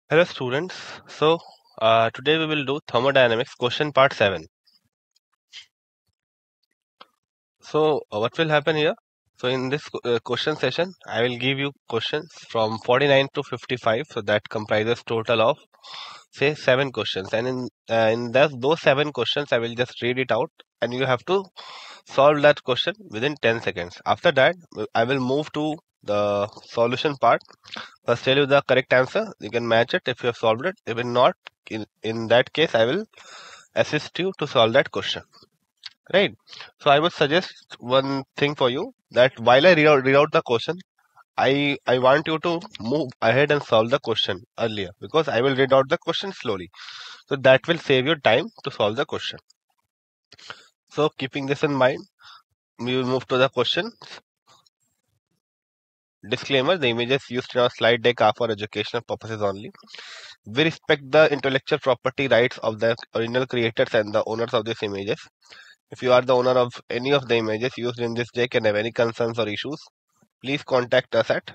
Hello students. Today we will do thermodynamics question part 7. What will happen here? So in this question session I will give you questions from 49 to 55, so that comprises total of say 7 questions, and in those 7 questions I will just read it out and you have to solve that question within 10 seconds. After that I will move to the solution part. First tell you the correct answer, you can match it if you have solved it. If not, in that case I will assist you to solve that question, right? So I would suggest one thing for you, that while I read out the question, I want you to move ahead and solve the question earlier, because I will read out the question slowly, so that will save you time to solve the question. So keeping this in mind, we will move to the question. Disclaimer: the images used in our slide deck are for educational purposes only. We respect the intellectual property rights of the original creators and the owners of these images. If you are the owner of any of the images used in this deck and have any concerns or issues, please contact us at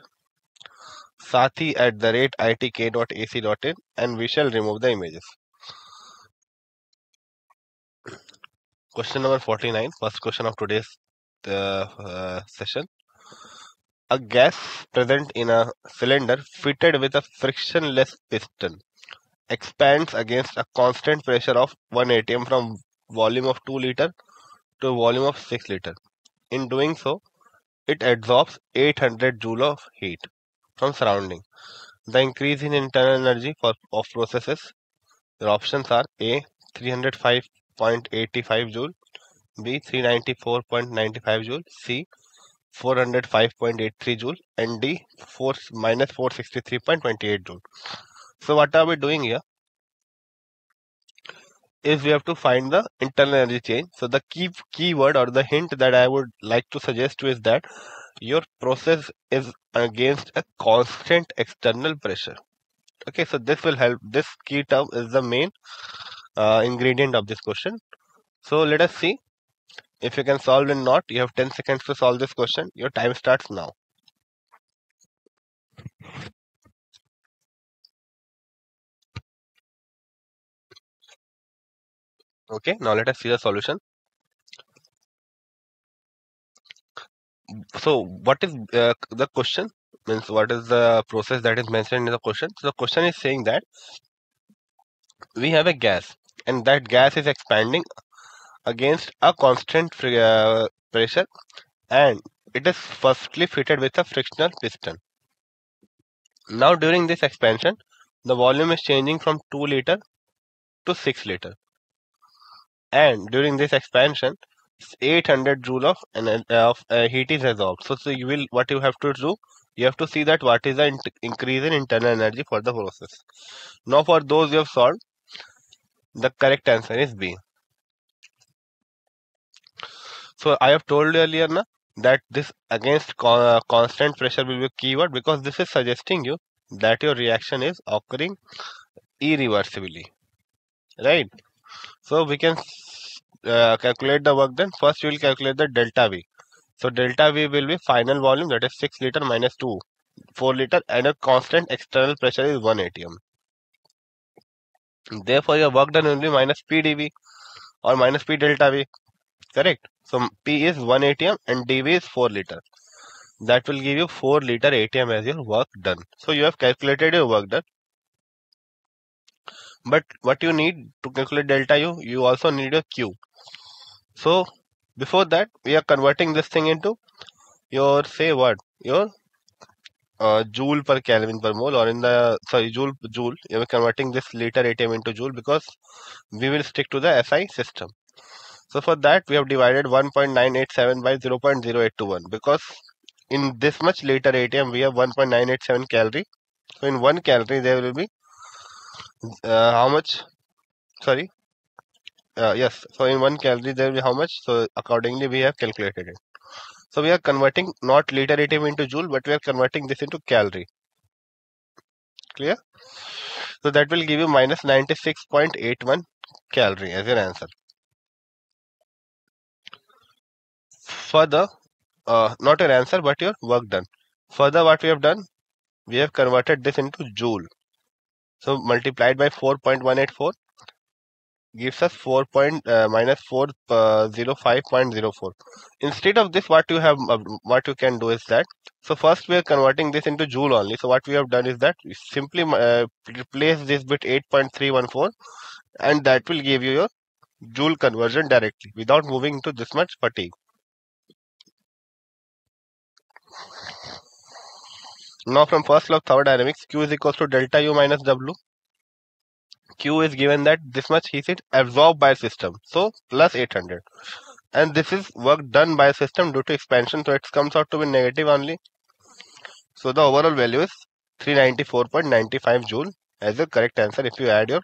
sathi@itk.ac.in and we shall remove the images. Question number 49, first question of today's session. A gas present in a cylinder fitted with a frictionless piston expands against a constant pressure of 1 atm from volume of 2 liter to a volume of 6 liter. In doing so, it absorbs 800 joule of heat from surrounding. The increase in internal energy of processes, the options are A 305.85 joule, B 394.95 joule, C 405.83 joule, and D minus 463.28 joule. So what are we doing here? Is we have to find the internal energy change. So the keyword or the hint that I would like to suggest you is that your process is against a constant external pressure. Okay, so this will help. This key term is the main ingredient of this question. So let us see if you can solve or not. You have 10 seconds to solve this question. Your time starts now. Okay, now let us see the solution. So what is the question? Means what is the process that is mentioned in the question? So the question is saying that we have a gas and that gas is expanding against a constant pressure, and it is firstly fitted with a frictional piston. Now during this expansion, the volume is changing from 2 liter to 6 liter, and during this expansion 800 joule of heat is absorbed. So you will, what you have to do, you have to see that what is the increase in internal energy for the process. Now for those you have solved, the correct answer is B. So I have told you earlier na, that this against constant pressure will be a keyword, because this is suggesting you that your reaction is occurring irreversibly, right? So we can calculate the work done. First we will calculate the delta V. So delta V will be final volume, that is 6 liter minus 2 4 liter, and a constant external pressure is 1 atm. Therefore your work done will be minus P dV or minus P delta V, correct? So P is 1 atm and dV is 4 liter. That will give you 4 liter atm as your work done. So you have calculated your work done. But what you need to calculate delta U, you also need a Q. So before that, we are converting this thing into your, say what, your joule per Kelvin per mole, or in the, sorry, joule, you are converting this liter atm into joule, because we will stick to the SI system. So for that we have divided 1.987 by 0.0821, because in this much liter atm we have 1.987 calorie. So in 1 calorie there will be how much? Sorry. Yes. So in 1 calorie there will be how much? So accordingly we have calculated it. So we are converting not liter atm into joule, but we are converting this into calorie. Clear? So that will give you minus 96.81 calorie as your answer. Further, not your answer but your work done. Further, what we have done, we have converted this into joule. So multiplied by 4.184 gives us 4 minus 405.04. Instead of this, what you can do is that, so first we are converting this into joule only. So what we have done is that we simply replace this bit 8.314, and that will give you your joule conversion directly without moving into this much fatigue. Now from first law of thermodynamics, Q is equals to delta U minus W. Q is given that this much heat is absorbed by system, so plus 800. And this is work done by system due to expansion, so it comes out to be negative only. So the overall value is 394.95 joule as the correct answer if you add your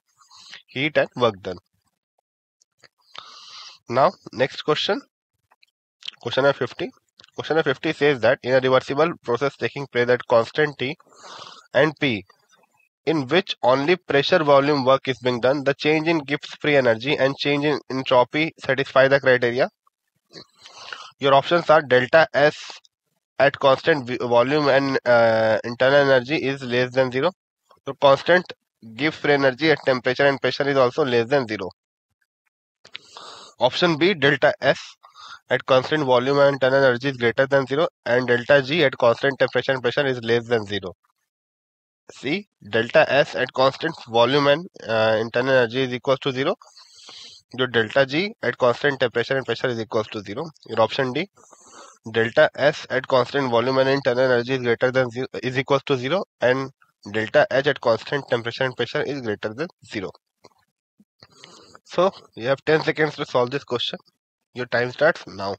heat and work done. Now next question, question number 50. Question number 50 says that in a reversible process taking place at constant T and P, in which only pressure volume work is being done, the change in Gibbs free energy and change in entropy satisfy the criteria. Your options are delta S at constant volume and internal energy is less than 0. So constant Gibbs free energy at temperature and pressure is also less than 0. Option B, delta S at constant volume and internal energy is greater than 0, and delta G at constant temperature and pressure is less than 0. C, delta S at constant volume and internal energy is equals to 0. Your delta G at constant temperature and pressure is equals to 0. Your option D, delta S at constant volume and internal energy is greater than 0, is equals to 0, and delta H at constant temperature and pressure is greater than 0. So you have 10 seconds to solve this question. Your time starts now.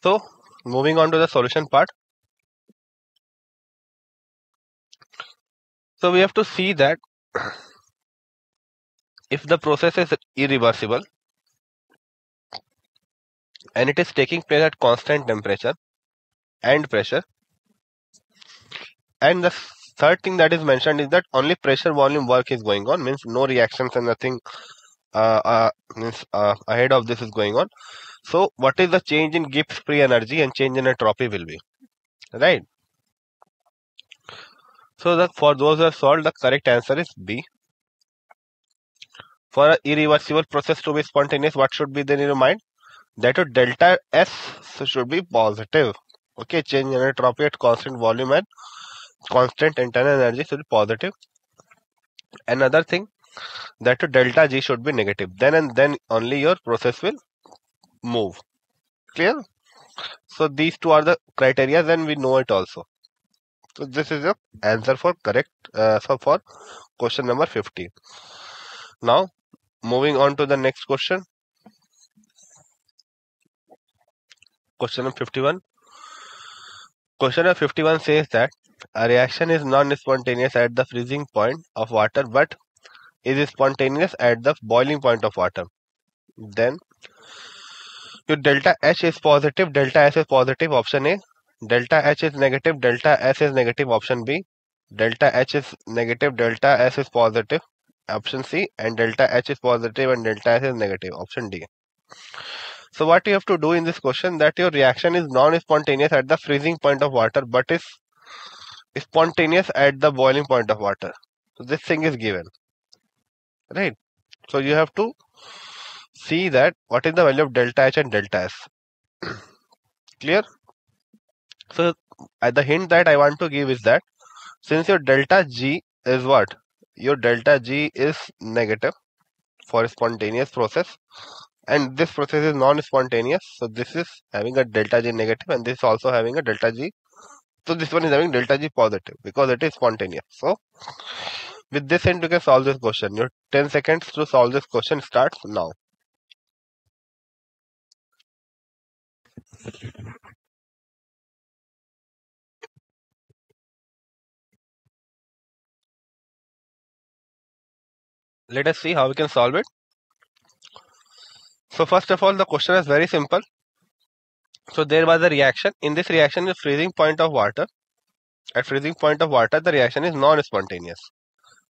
So moving on to the solution part. So we have to see that if the process is irreversible and it is taking place at constant temperature and pressure, and the third thing that is mentioned is that only pressure volume work is going on, means no reactions and nothing ahead of this is going on. So what is the change in Gibbs free energy and change in entropy will be, right? So for those who have solved, the correct answer is B. For an irreversible process to be spontaneous, what should be then in your mind? That your delta S should be positive. Okay, change in entropy at constant volume and constant internal energy should be positive. Another thing, that your delta G should be negative. Then and then only your process will move. Clear? So these two are the criteria, and we know it also. So this is the answer for correct. So for question number 50. Now moving on to the next question. Question number 51. Question number 51 says that a reaction is non-spontaneous at the freezing point of water, but is spontaneous at the boiling point of water. Then your delta H is positive, delta S is positive, option A. Delta H is negative, delta S is negative, option B. Delta H is negative, delta S is positive, option C. And delta H is positive and delta S is negative, option D. So what you have to do in this question, that your reaction is non-spontaneous at the freezing point of water, but is spontaneous at the boiling point of water. So this thing is given, right? So you have to see that what is the value of delta H and delta S. Clear? So the hint that I want to give is that since your delta G is what? Your delta G is negative for a spontaneous process, and this process is non-spontaneous. So this is having a delta G negative, and this is also having a delta G. So this one is having delta G positive because it is spontaneous. So with this hint, you can solve this question. Your 10 seconds to solve this question starts now. Let us see how we can solve it. So first of all, the question is very simple. So there was a reaction. In this reaction, the freezing point of water. At freezing point of water, the reaction is non-spontaneous.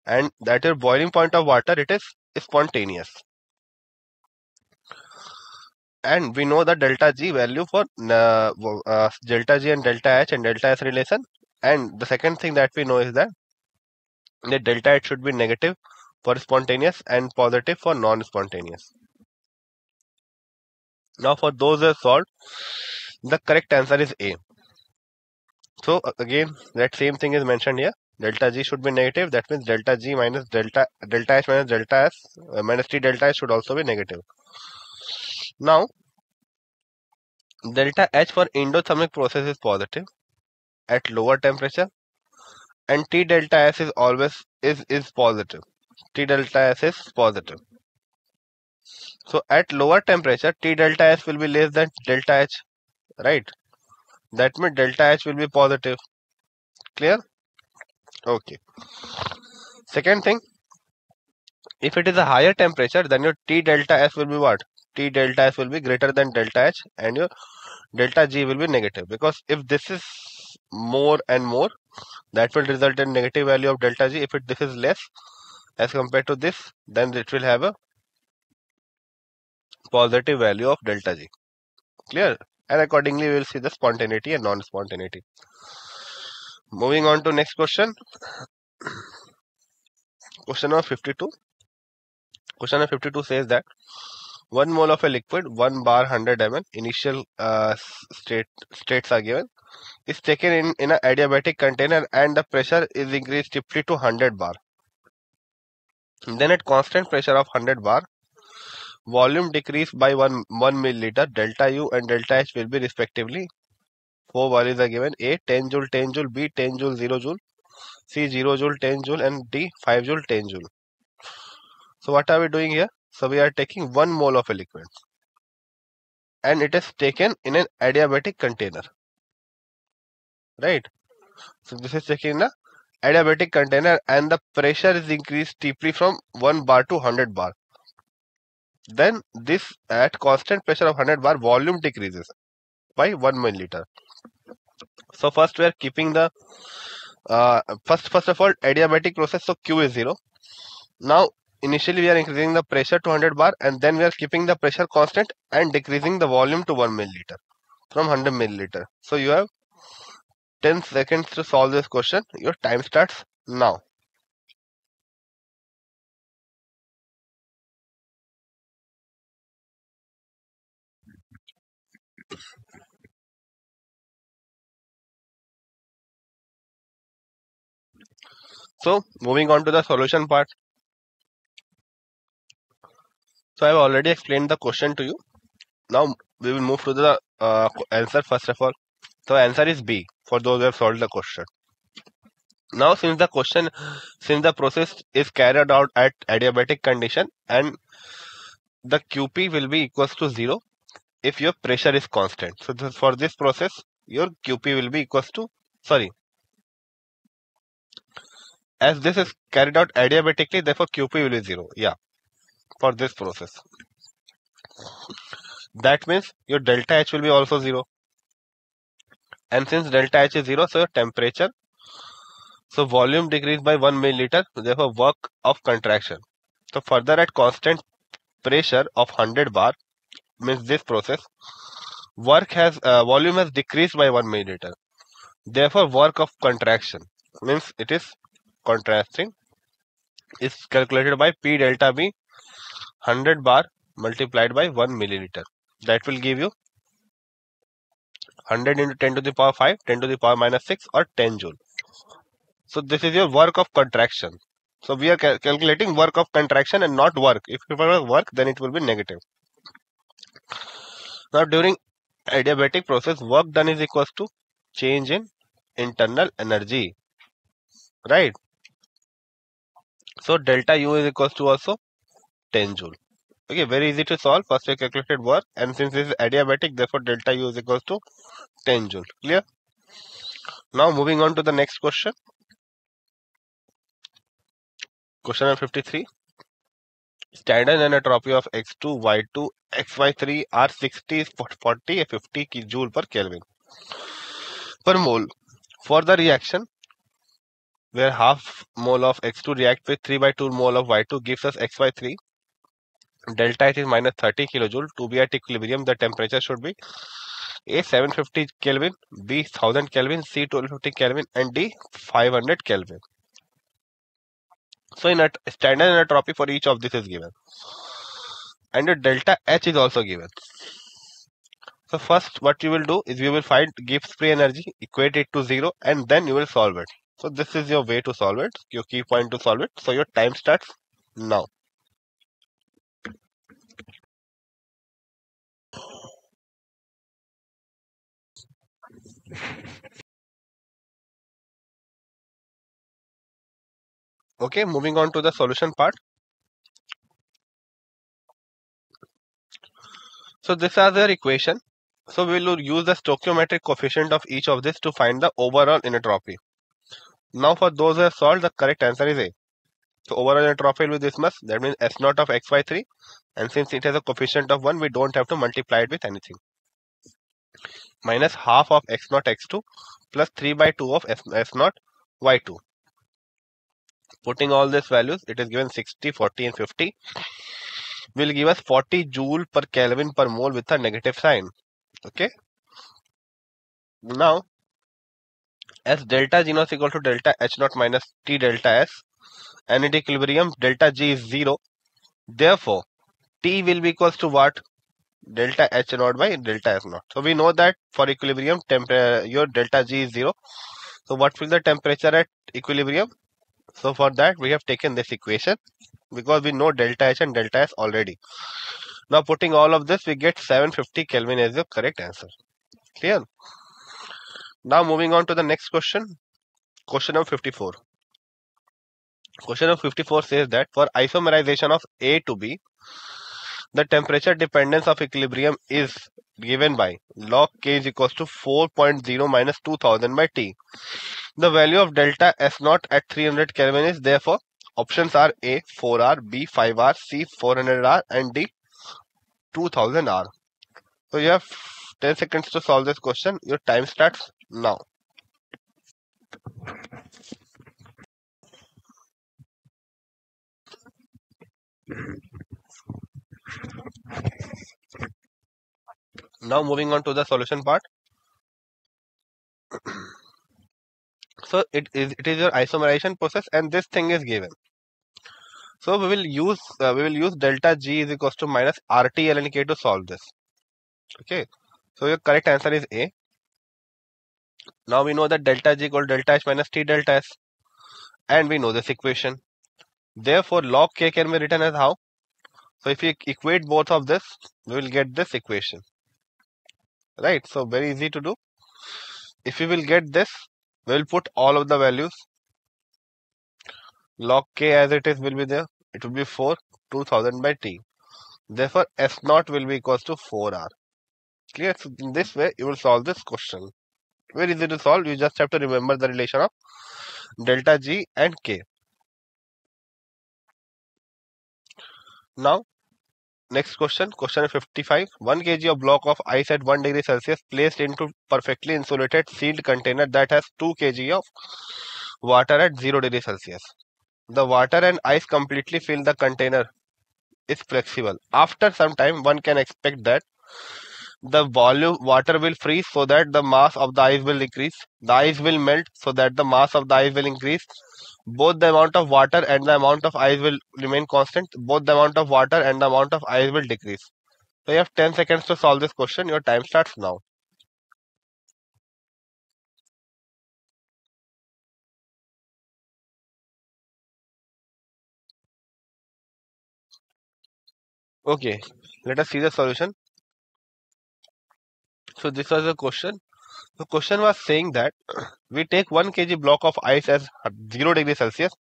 And at your boiling point of water, it is spontaneous. and we know the delta G value for delta G and delta H and delta S relation. And the second thing that we know is that the delta H should be negative for spontaneous and positive for non-spontaneous. Now for those who have solved, the correct answer is A. So again, that same thing is mentioned here. Delta G should be negative. That means delta G minus delta H minus delta S minus T delta S should also be negative. Now delta H for endothermic process is positive at lower temperature, and T delta S is always is positive. T delta S is positive. So at lower temperature, T delta S will be less than delta H, right? That means delta H will be positive. Clear? Okay. Second thing, if it is a higher temperature, then your T delta S will be what? T delta S will be greater than delta H, and your delta G will be negative. Because if this is more and more, that will result in negative value of delta G. If this is less as compared to this, then it will have a positive value of delta G. Clear? And accordingly, we will see the spontaneity and non-spontaneity. Moving on to next question. Question number 52. Question number 52 says that 1 mole of a liquid, 1 bar 100 ml, initial states are given, is taken in an adiabatic container and the pressure is increased steeply to 100 bar. Then at constant pressure of 100 bar, volume decreased by 1 milliliter, delta U and delta H will be respectively. 4 values are given: A 10 joule, 10 joule, B 10 joule, 0 joule, C 0 joule, 10 joule, and D 5 joule, 10 joule. So what are we doing here? So we are taking 1 mole of a liquid and it is taken in an adiabatic container, right? So this is taken in an adiabatic container and the pressure is increased steeply from 1 bar to 100 bar. Then this at constant pressure of 100 bar, volume decreases by 1 milliliter. So first we are keeping the first of all adiabatic process, so Q is 0. Now initially we are increasing the pressure to 100 bar and then we are keeping the pressure constant and decreasing the volume to 1 milliliter from 100 milliliter. So you have 10 seconds to solve this question. Your time starts now. So moving on to the solution part. So I have already explained the question to you. Now we will move to the answer first of all. So answer is B for those who have solved the question. Now since the process is carried out at adiabatic condition and the QP will be equals to 0 if your pressure is constant. So for this process your QP will be equals to, as this is carried out adiabatically, therefore QP will be 0. Yeah, for this process. That means your delta H will be also 0. And since delta H is 0, so your temperature, so volume decreased by 1 milliliter, therefore work of contraction. So further at constant pressure of 100 bar, means this process, volume has decreased by 1 milliliter. Therefore work of contraction, means it is contracting, is calculated by P delta B 100 bar multiplied by 1 milliliter. That will give you 100 into 10 to the power 5, 10 to the power minus 6 or 10 joule. So this is your work of contraction. So we are calculating work of contraction and not work. If it were work, then it will be negative. Now during adiabatic process, work done is equals to change in internal energy, right? So delta U is equals to also 10 joule. Okay, very easy to solve. First we calculated work, and since this is adiabatic, therefore delta U is equals to 10 joule. Clear? Now moving on to the next question. Question number 53. Standard anisotropy of X2, Y2, XY3 are 60, 40, 50 joule per Kelvin per mole. For the reaction where half mole of X2 react with 3/2 mole of Y2 gives us XY3, delta H is minus 30 kilojoule. To be at equilibrium, the temperature should be A 750 Kelvin, B 1000 Kelvin, C 1250 Kelvin, and D 500 Kelvin. So in a standard entropy for each of this is given, and the delta H is also given. So first what you will do is you will find Gibbs free energy, equate it to 0, and then you will solve it. So this is your way to solve it, your key point to solve it. So your time starts now. Okay, moving on to the solution part. So this is their equation. So we will use the stoichiometric coefficient of each of this to find the overall entropy. Now for those who have solved, the correct answer is A. So overall entropy will be this much. That means S naught of x by 3. And since it has a coefficient of 1, we don't have to multiply it with anything. Minus half of x naught x2 plus 3 by 2 of S naught y2. Putting all these values, it is given 60, 40 and 50. Will give us 40 joule per Kelvin per mole with a negative sign. Okay. Now, as delta G naught is equal to delta H naught minus T delta S, and at equilibrium delta G is 0. Therefore, T will be equals to what? Delta H naught by delta S naught. So we know that for equilibrium, your delta G is 0. So what will the temperature at equilibrium? So for that we have taken this equation because we know delta H and delta S already. Now putting all of this, we get 750 Kelvin as the correct answer. Clear? Now moving on to the next question. Question number 54. Question number 54 says that for isomerization of A to B, the temperature dependence of equilibrium is given by log K is equals to 4.0 minus 2000 by T. The value of delta S naught at 300 Kelvin is therefore options are A 4R, B 5R, C 400R and D 2000R. So you have 10 seconds to solve this question. Your time starts now. Now moving on to the solution part. So it is your isomerization process and this thing is given. So we will use delta G is equals to minus RT ln K to solve this. Okay. So your correct answer is A. Now we know that delta G equal delta H minus T delta S, and we know this equation. Therefore log K can be written as how? So if you equate both of this, we will get this equation. Right. So very easy to do. If we will get this, we will put all of the values. Log K as it is will be there. It will be 4 2000 by T. Therefore S naught will be equals to 4R. Clear? So in this way you will solve this question. Very easy to solve. You just have to remember the relation of delta G and K. Now next question, question 55. 1 kg of block of ice at 1 degree Celsius placed into perfectly insulated sealed container that has 2 kg of water at 0 degree Celsius. The water and ice completely fill the container. Is flexible. After some time, one can expect that the volume water will freeze so that the mass of the ice will decrease. The ice will melt so that the mass of the ice will increase. Both the amount of water and the amount of ice will remain constant. Both the amount of water and the amount of ice will decrease. So you have 10 seconds to solve this question. Your time starts now. Okay, let us see the solution. So this was the question. The question was saying that we take 1 kg block of ice as 0 degree Celsius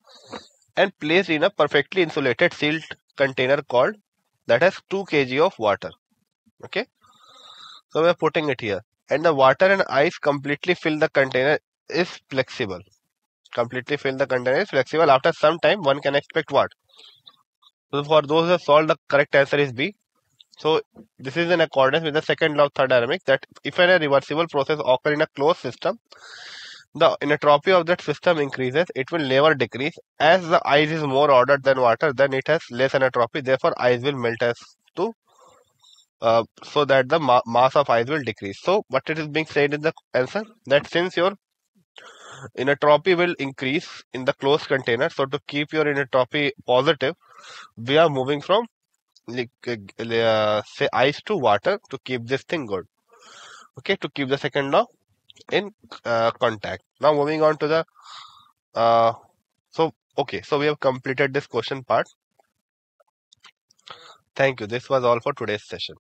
and place in a perfectly insulated sealed container called that has 2 kg of water. Okay. So we are putting it here. And the water and ice completely fill the container is flexible. Completely fill the container is flexible. After some time, one can expect what? So for those who have solved, the correct answer is B. So this is in accordance with the second law of thermodynamics that if a reversible process occurs in a closed system, the inentropy of that system increases, it will never decrease. As the ice is more ordered than water, then it has less entropy. Therefore, ice will melt as to so that the mass of ice will decrease. So, what it is being said in the answer, that since your inentropy will increase in the closed container, so to keep your inentropy positive, we are moving from say ice to water to keep this thing good. Okay, to keep the second law in contact. Now moving on to the uh, so we have completed this question part. Thank you. This was all for today's session.